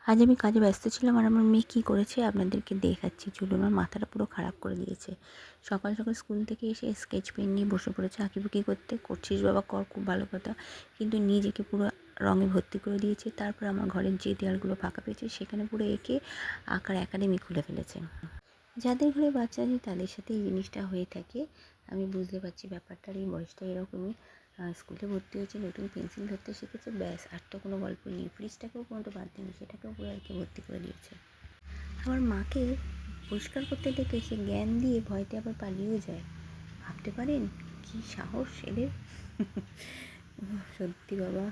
আজ আমি কাজে ব্যস্ত ছিলাম আর আমার মেয়ে কী করেছে আপনাদেরকে দেখাচ্ছি। চলুন, আমার মাথাটা পুরো খারাপ করে দিয়েছে। সকাল সকাল স্কুল থেকে এসে স্কেচ পেন নিয়ে বসে পড়েছে আঁকিবুকি করতে। করছিস বাবা, কর, খুব ভালো কথা, কিন্তু নিজেকে পুরো রঙে ভর্তি করে দিয়েছে। তারপর আমার ঘরের যে দেয়ালগুলো ফাঁকা পেয়েছে সেখানে পুরো এঁকে আঁকার একাডেমি খুলে ফেলেছে। যাদের ঘরে বাচ্চা আছে তাদের সাথে এই জিনিসটা হয়ে থাকে। আমি বুঝতে পারছি ব্যাপারটার, এই বয়সটা এরকমই। স্কুলে ভর্তি হয়েছে, নতুন পেন্সিল ধরতে শিখেছে, ব্যাস, আর তো কোনো গল্প নেই। ফ্রিজটাকেও কোনো তো বাদ দেয়নি, সেটাকেও পুরো আর কি ভর্তি করে দিয়েছে। আমার মাকে পরিষ্কার করতে দেখে সে জ্ঞান দিয়ে ভয়তে আবার পালিয়েও যায়। ভাবতে পারেন কি সাহস এদের। সত্যি বাবা,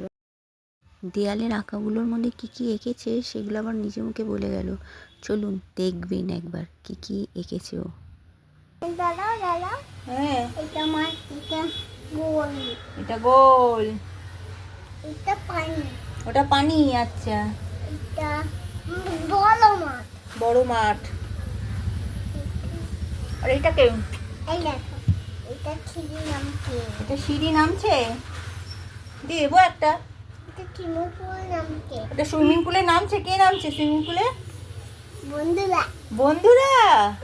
দেয়ালের আঁকাগুলোর মধ্যে কী কী এঁকেছে সেগুলো আবার নিজে মুখে বলে গেল। চলুন দেখবেন একবার কী কী এঁকেছে ও। দাঁড়াও দাঁড়াও, হ্যাঁ, এটা মাছ, এটা গোল, এটা গোল, এটা পানি, ওটা পানি। আচ্ছা, এটা বড় মাছ, বড় মাঠ। আর এটাকে, এই দেখো, এটা ছিঁড়ে নামছে, এটা সিঁড়ি নামছে, দেবো একটা। এটা চিমুকুল নামছে, এটা সুইমিং পুলে নামছে। কে নামছে সুইমিং পুলে? বন্ধুরা বন্ধুরা।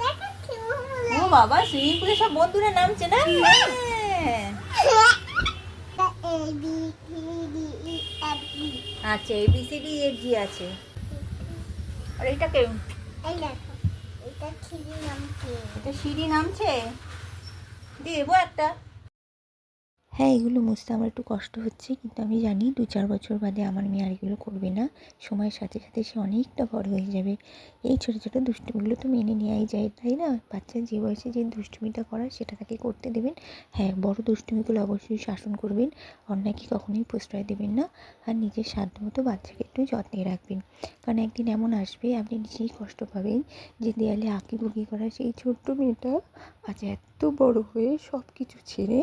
দেখো চিমুকুল। ও বাবা, সুইমিং পুলে সব বন্ধুরা নামছে না? হ্যাঁ। A B C D E F G, আচ্ছা, ABCDEFG আছে। আর এটাকে, এই দেখো, এটা ছিঁড়ে নামছে, এটা সিঁড়ি নামছে, দেবো একটা। হ্যাঁ, এগুলো মুছতে আমার একটু কষ্ট হচ্ছে, কিন্তু আমি জানি 2-4 বছর বাদে আমার মেয়ে আর এগুলো করবে না। সময়ের সাথে সাথে সে অনেকটা বড় হয়ে যাবে। এই ছোটো ছোটো দুষ্টুমিগুলো তো মেনে নেওয়াই যায়, তাই না? বাচ্চা যে বয়সে যে দুষ্টুমিটা করার সেটা তাকে করতে দেবেন। হ্যাঁ, বড় দুষ্টুমিগুলো অবশ্যই শাসন করবেন, অন্যায়কে কখনোই প্রশ্রয় দেবেন না। আর নিজের সাধ্যমতো বাচ্চাকে একটু যত্নে রাখবেন, কারণ একদিন এমন আসবে আপনি নিজেই কষ্ট পাবেন যে দেয়ালে আঁকিবুকি করা সেই ছোট্ট মেয়েটা আজ এত বড় হয়ে সব কিছু ছেড়ে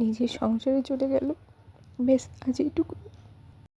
নিজের সংসারে চলে গেল। বেশ, আজ এইটুকু।